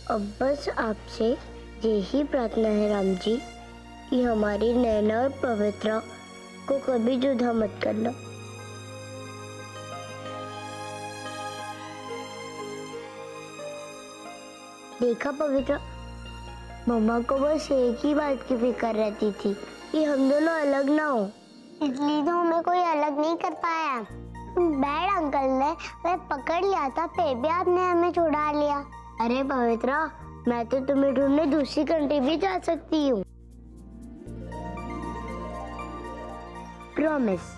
अब बस आपसे यही प्रार्थना है राम जी कि हमारी नैना और पवित्रा को कभी जुदा मत करना। देखा पवित्रा, मम्मा को बस एक ही बात की फिक्र रहती थी कि हम दोनों अलग ना हो, इसलिए तो हमें कोई अलग नहीं कर पाया। बैड अंकल ने हमें पकड़ लिया था, फिर भी आपने हमें छुड़ा लिया। अरे पवित्रा, मैं तो तुम्हें ढूंढने दूसरी कंट्री भी जा सकती हूँ। प्रॉमिस?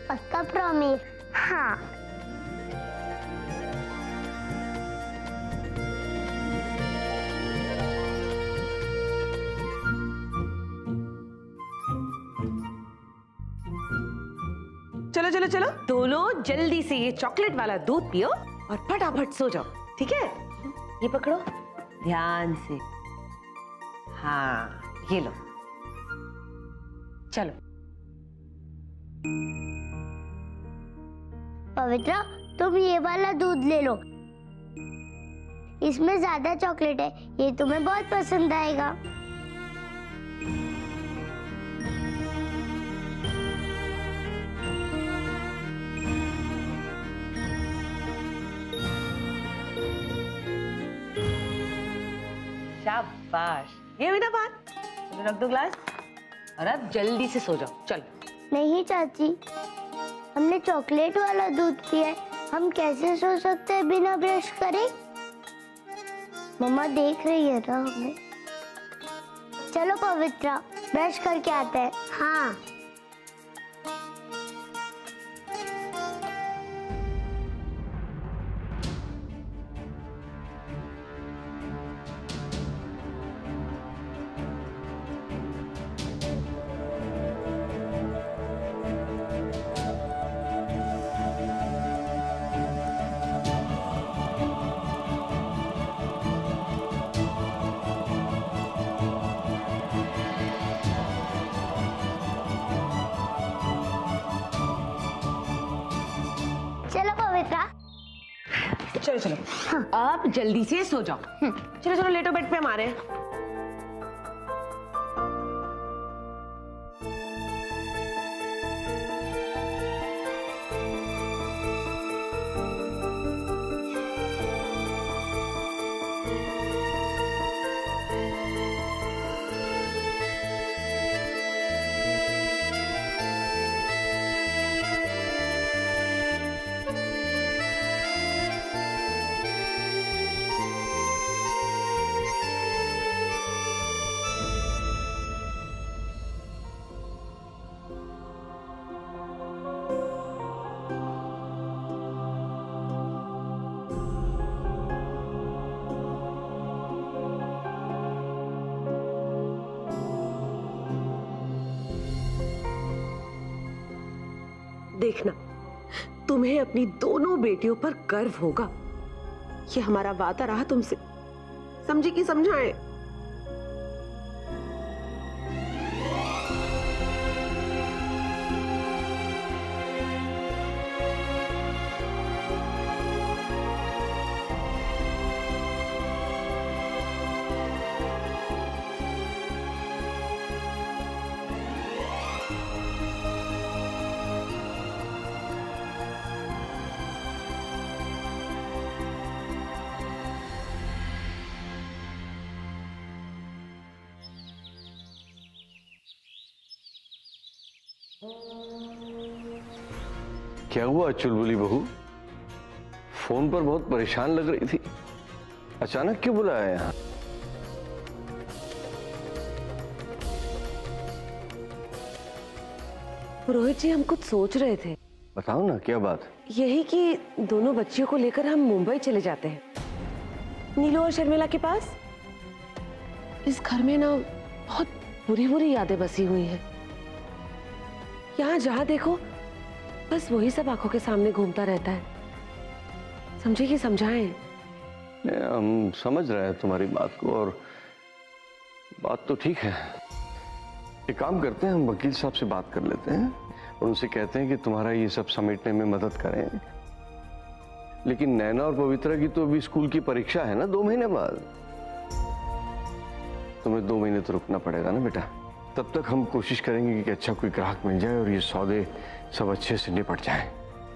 पक्का प्रॉमिस? हाँ। चलो चलो चलो, दोनों जल्दी से ये चॉकलेट वाला दूध पियो और फटाफट सो जाओ, ठीक है? ये पकड़ो ध्यान से। हाँ, ये लो। चलो। पवित्रा, तुम ये वाला दूध ले लो, इसमें ज्यादा चॉकलेट है, ये तुम्हें बहुत पसंद आएगा। शाबाश, ये हुई ना बात। चलो रख दो ग्लास और अब जल्दी से सो जाओ। चलो। नहीं चाची, हमने चॉकलेट वाला दूध पिया है, हम कैसे सो सकते हैं बिना ब्रश करे? मम्मा देख रही है ना हमें। चलो पवित्रा, ब्रश करके आते हैं। हाँ। चलो पवित्रा। चलो चलो, हाँ। अब जल्दी से सो जाओ। चलो चलो, लेटो बेड पे हमारे। देखना, तुम्हें अपनी दोनों बेटियों पर गर्व होगा। ये हमारा वादा रहा तुमसे, समझे कि समझाएं? क्या हुआ चुलबुली बहू? फोन पर बहुत परेशान लग रही थी, अचानक क्यों बुलाया यहाँ? रोहित जी, हम कुछ सोच रहे थे। बताओ ना, क्या बात? यही कि दोनों बच्चियों को लेकर हम मुंबई चले जाते हैं, नीलू और शर्मिला के पास। इस घर में ना बहुत बुरी बुरी यादें बसी हुई हैं। यहाँ जहाँ देखो बस वही सब आंखों के सामने घूमता रहता है। समझे कि समझाएं? हम समझ रहे हैं तुम्हारी बात को, और बात तो ठीक है। एक काम करते हैं, हम वकील साहब से बात कर लेते हैं और उनसे कहते हैं कि तुम्हारा ये सब समेटने में मदद करें। लेकिन नैना और पवित्रा की तो अभी स्कूल की परीक्षा है ना 2 महीने बाद। तुम्हें 2 महीने तो रुकना पड़ेगा ना बेटा। तब तक हम कोशिश करेंगे कि अच्छा कोई ग्राहक मिल जाए और ये सौदे सब अच्छे से निपट जाए,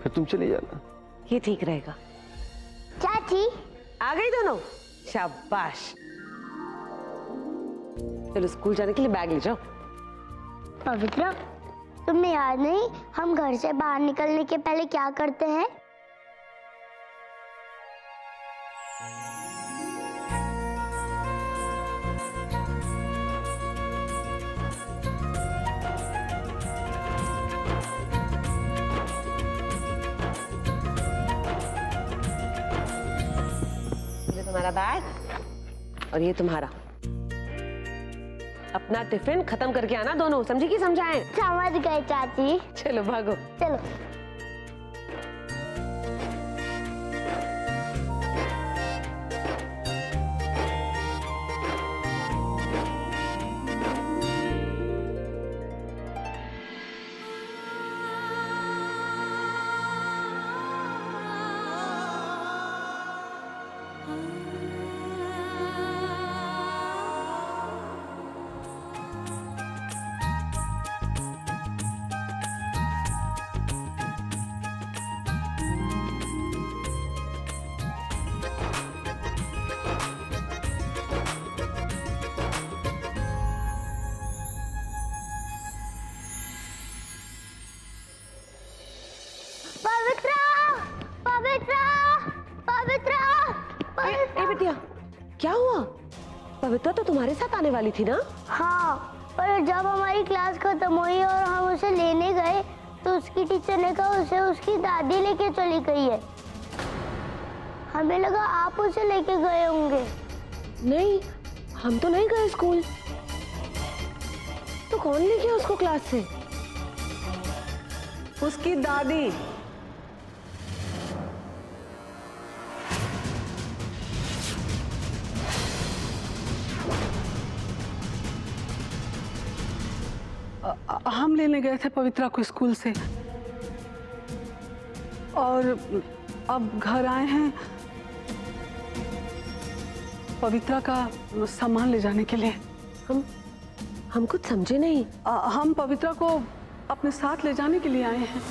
फिर तुम चले जाना। ये ठीक रहेगा। चाची आ गई दोनों, शाबाश। चलो स्कूल जाने के लिए बैग ले जाओ। पवित्रा, तुम्हें याद नहीं हम घर से बाहर निकलने के पहले क्या करते हैं? ये तुम्हारा बैग और ये तुम्हारा। अपना टिफिन खत्म करके आना दोनों, समझी कि समझाएं? समझ गए चाची। चलो भागो। चलो। पवित्रा, पवित्रा, पवित्रा, ए बिटिया, क्या हुआ? पवित्रा तो तुम्हारे साथ आने वाली थी ना? हाँ, पर जब हमारी क्लास खत्म हुई और हम उसे लेने गए तो उसकी टीचर ने कहा उसे उसकी दादी लेके चली गई है। हमें लगा आप उसे लेके गए होंगे। नहीं, हम तो नहीं गए स्कूल। तो कौन ले गया उसको क्लास से? उसकी दादी। हम लेने गए थे पवित्रा को स्कूल से और अब घर आए हैं पवित्रा का सामान ले जाने के लिए। हम कुछ समझे नहीं। हम पवित्रा को अपने साथ ले जाने के लिए आए हैं।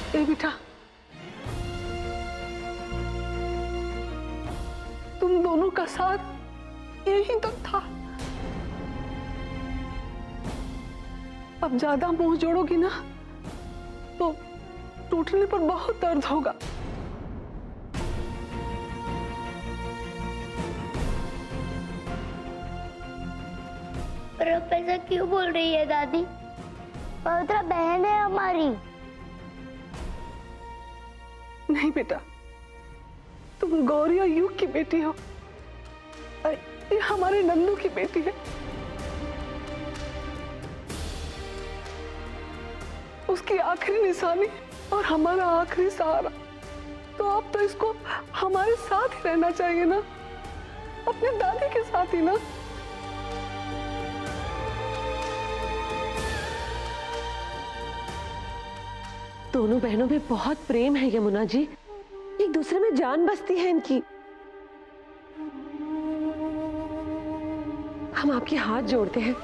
ए बेटा, तुम दोनों का साथ यहीं तक था। अब ज्यादा मुंह जोड़ोगी ना तो टूटने पर बहुत दर्द होगा। पर अब ऐसा क्यों बोल रही है दादी? पवित्रा बहन है हमारी। नहीं बेटा, तुम गौरी और युग की बेटी हो और ये हमारे नन्नू की बेटी है। उसकी आखिरी निशानी और हमारा आखिरी सहारा। तो अब तो इसको हमारे साथ ही रहना चाहिए ना, अपने दादी के साथ ही ना। दोनों बहनों में बहुत प्रेम है यमुना जी, एक दूसरे में जान बसती है इनकी। हम आपके हाथ जोड़ते हैं,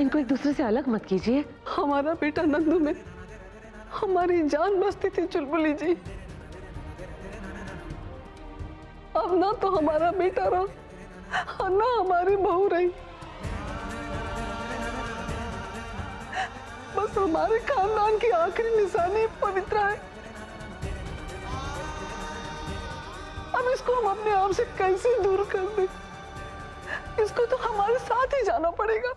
इनको एक दूसरे से अलग मत कीजिए। हमारा बेटा नंदू में हमारी जान बसती थी चुलबुली जी। अब ना तो हमारा बेटा रहा और ना हमारी बहू रही। बस हमारे खानदान की आखिरी निशानी पवित्रा है। अब इसको हम अपने आप से कैसे दूर कर दें? इसको तो हमारे साथ ही जाना पड़ेगा।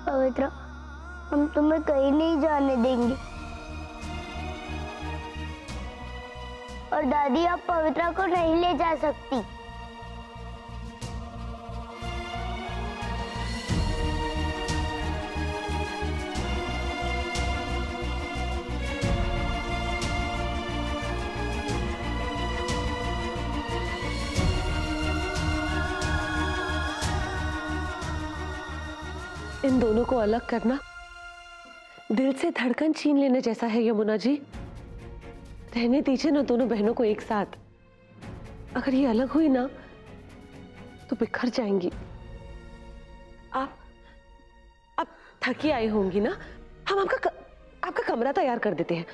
पवित्र, हम तुम्हें कहीं नहीं जाने देंगे। और दादी, आप पवित्रा को नहीं ले जा सकती। इन दोनों को अलग करना दिल से धड़कन छीन लेने जैसा है यमुना जी। रहने दीजिए ना दोनों बहनों को एक साथ। अगर ये अलग हुई ना तो बिखर जाएंगी। आप थकी आई होंगी ना, हम आपका कमरा तैयार कर देते हैं।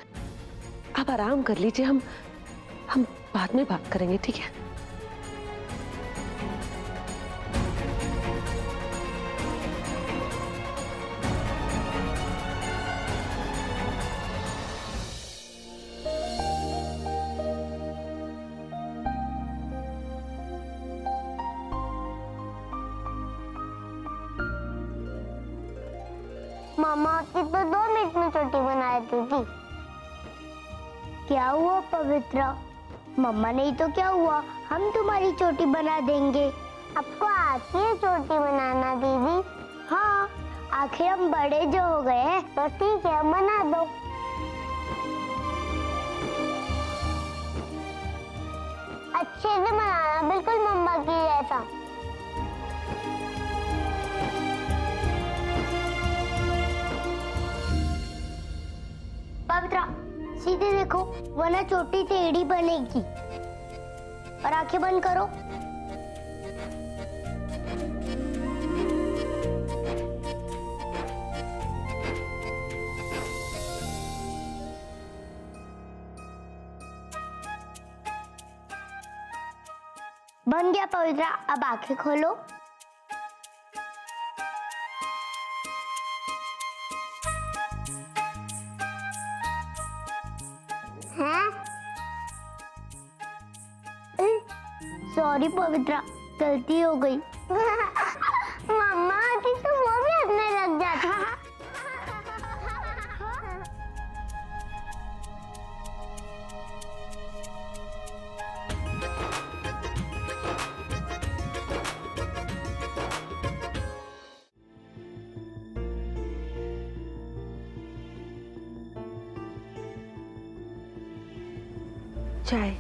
आप आराम कर लीजिए, हम बाद में बात करेंगे, ठीक है? मामा आपकी तो 2 मिनट में चोटी बना देती थी। क्या हुआ पवित्रा? मम्मा नहीं तो क्या हुआ, हम तुम्हारी चोटी बना देंगे। आपको आती है चोटी बनाना दीदी? हाँ, आखिर हम बड़े जो हो गए हैं, तो ठीक है बना दो। अच्छे से बनाना, बिल्कुल मम्मा की जैसा। पवित्रा, सीधे देखो वरना चोटी टेढ़ी बनेगी। और आंखें बंद करो। बन गया पवित्रा, अब आंखें खोलो। सॉरी पवित्रा, गलती हो गई। मम्मा आती तो वो भी हंसने लग जाती। चाय।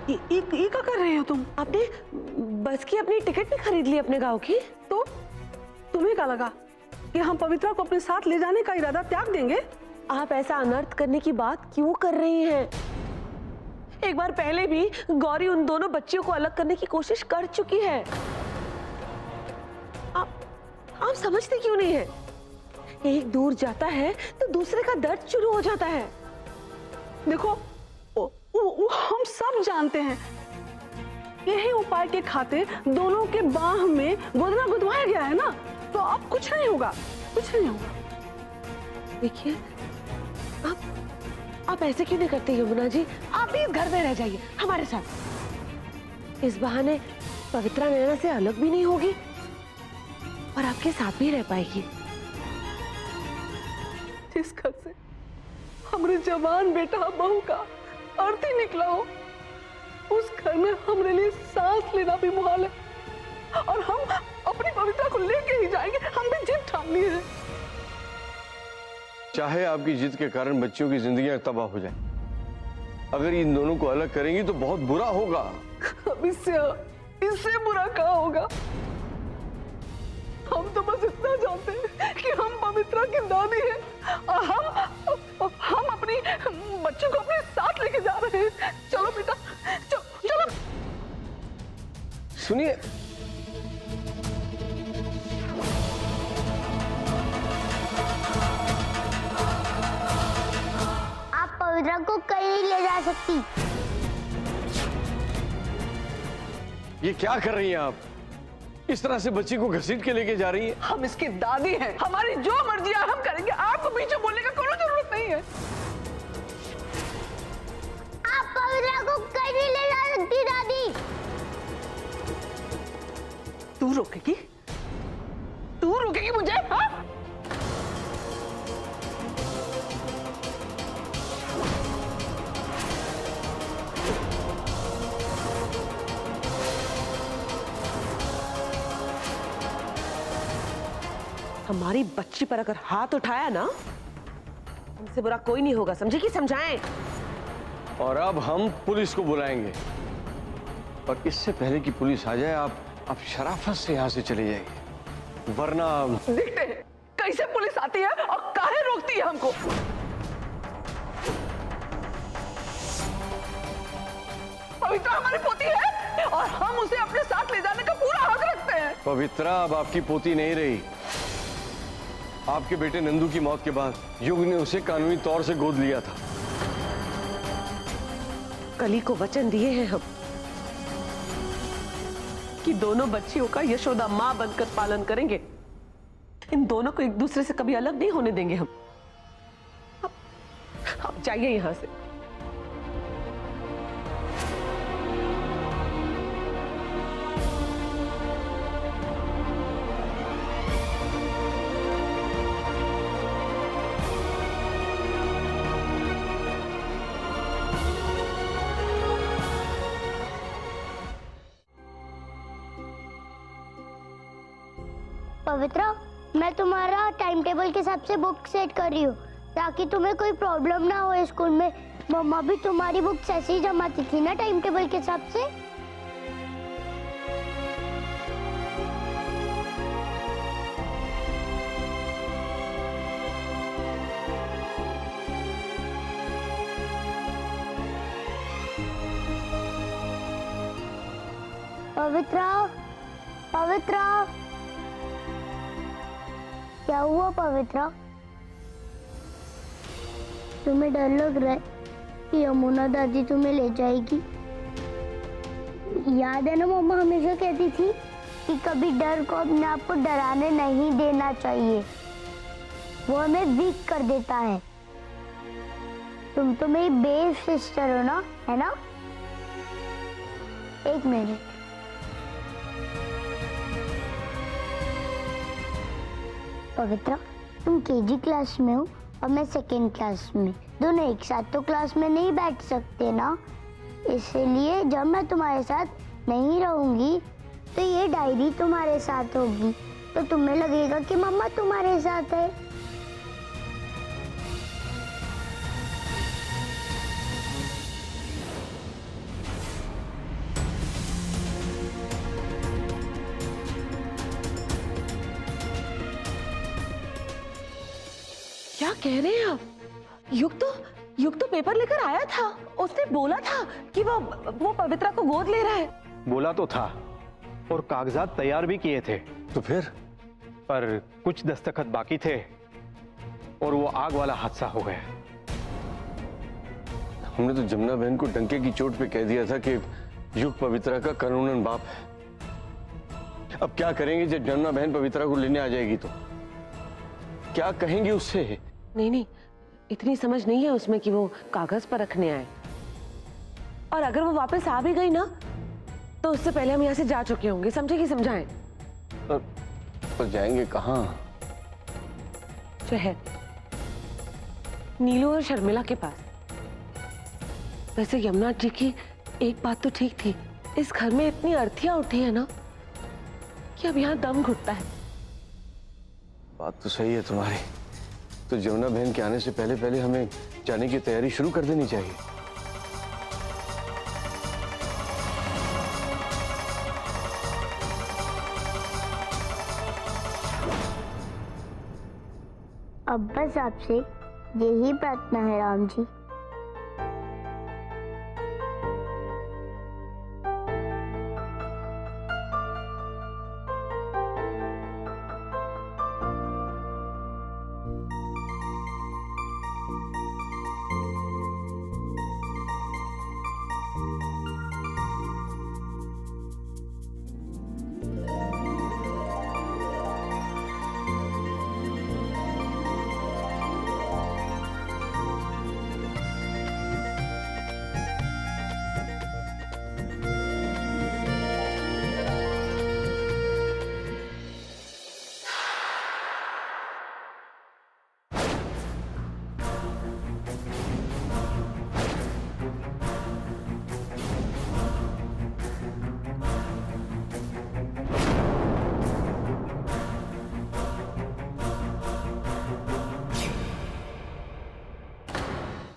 ये क्या कर रहे हो तुम? आपने बस की अपनी टिकट भी खरीद ली अपने गांव की? तो तुम्हें क्या लगा कि हम पवित्रा को अपने साथ ले जाने का इरादा त्याग देंगे? आप ऐसा अनर्थ करने की बात क्यों कर रही हैं? एक बार पहले भी गौरी उन दोनों बच्चियों को अलग करने की कोशिश कर चुकी है। आप समझते क्यों नहीं है? एक दूर जाता है तो दूसरे का दर्द शुरू हो जाता है। देखो, हम सब जानते हैं, यही उपाय के खातिर दोनों के बाह में गोदना गुदवाया गया है ना, तो अब कुछ नहीं होगा, कुछ नहीं होगा। देखिए, आप ऐसे क्यों नहीं करते यमुना जी? आप भी इस घर में रह जाइए हमारे साथ। इस बहाने पवित्रा नैना से अलग भी नहीं होगी और आपके साथ भी रह पाएगी। जिस घर से हमारे जवान बेटा बहू का अर्थी निकला हो, उस घर में हमारे लिए सांस लेना भी मुहाल है। और हम अपनी पवित्रा को लेके ही जाएंगे, हम भी जिद ठानी है। चाहे आपकी जिद के कारण बच्चियों की जिंदगियां तबाह हो जाए, अगर इन दोनों को अलग करेंगी तो बहुत बुरा होगा। अब इससे बुरा क्या होगा? हम तो बस इतना जानते हैं कि हम पवित्रा की दादी हैं और हम अपनी बच्चों को अपने साथ लेके जा रहे हैं। चलो बेटा, चलो। सुनिए, आप पवित्रा को कहीं नहीं ले जा सकती। ये क्या कर रही हैं आप? इस तरह से बच्ची को घसीट के लेके जा रही हैं। हम इसकी दादी हैं, हमारी जो मर्जी है हम करेंगे, आपको पीछे बोलने का कोई जरूरत नहीं है। आप पवित्रा को कहीं नहीं ले जा सकती दादी। तू रोकेगी? तू रोकेगी मुझे? हाँ? हमारी बच्ची पर अगर हाथ उठाया ना, उनसे बुरा कोई नहीं होगा, समझे कि समझाएं? और अब हम पुलिस को बुलाएंगे, और इससे पहले कि पुलिस आ जाए आप शराफत से यहाँ से चले जाइए, वरना देखते हैं कैसे पुलिस आती है और काहे रोकती है हमको। पवित्रा हमारी पोती है और हम उसे अपने साथ ले जाने का पूरा हक रखते हैं। पवित्रा अब आपकी पोती नहीं रही। आपके बेटे नंदू की मौत के बाद युग ने उसे कानूनी तौर से गोद लिया था। कली को वचन दिए हैं हम कि दोनों बच्चियों का यशोदा मां बनकर पालन करेंगे। इन दोनों को एक दूसरे से कभी अलग नहीं होने देंगे हम। अब जाइए यहां से। पवित्रा, मैं तुम्हारा टाइम टेबल के हिसाब से बुक सेट कर रही हूँ ताकि तुम्हें कोई प्रॉब्लम ना हो स्कूल में। मम्मा भी तुम्हारी बुक्स ऐसे ही जमाती थी ना टाइम टेबल के हिसाब से। पवित्रा, पवित्रा, क्या हुआ पवित्रा? तुम्हें डर लग रहा है कि यमुना दादी तुम्हें ले जाएगी? याद है ना मम्मा हमेशा कहती थी कि कभी डर को अपने आप को डराने नहीं देना चाहिए, वो हमें वीक कर देता है। तुम तो मेरी बेब सिस्टर हो ना, है ना? एक मिनट। पवित्रा, तुम केजी क्लास में हो और मैं सेकेंड क्लास में, दोनों एक साथ तो क्लास में नहीं बैठ सकते ना। इसलिए जब मैं तुम्हारे साथ नहीं रहूंगी तो ये डायरी तुम्हारे साथ होगी, तो तुम्हें लगेगा कि मम्मा तुम्हारे साथ है। क्या कह रहे हैं आप? युग तो पेपर लेकर आया था। उसने बोला था कि वो पवित्रा को गोद ले रहा है। बोला तो था और कागजात तैयार भी किए थे, तो फिर? पर कुछ दस्तखत बाकी थे और वो आग वाला हादसा हो गया। हमने तो जमुना बहन को डंके की चोट पे कह दिया था कि युग पवित्रा का कानूनन बाप है। अब क्या करेंगे जब जमुना बहन पवित्रा को लेने आ जाएगी तो? क्या कहेंगे उससे? नहीं, इतनी समझ नहीं है उसमें कि वो कागज पर रखने आए। और अगर वो वापस आ भी गई ना, तो उससे पहले हम यहाँ से जा चुके होंगे, समझे कि समझाएं? पर जाएंगे कहाँ? शहर, नीलू और शर्मिला के पास। वैसे यमुना जी की एक बात तो ठीक थी, इस घर में इतनी अर्थियां उठी है ना कि अब यहाँ दम घुटता है। बात तो सही है तुम्हारी। तो जमुना बहन के आने से पहले हमें जाने की तैयारी शुरू कर देनी चाहिए। अब बस आपसे यही प्रार्थना है राम जी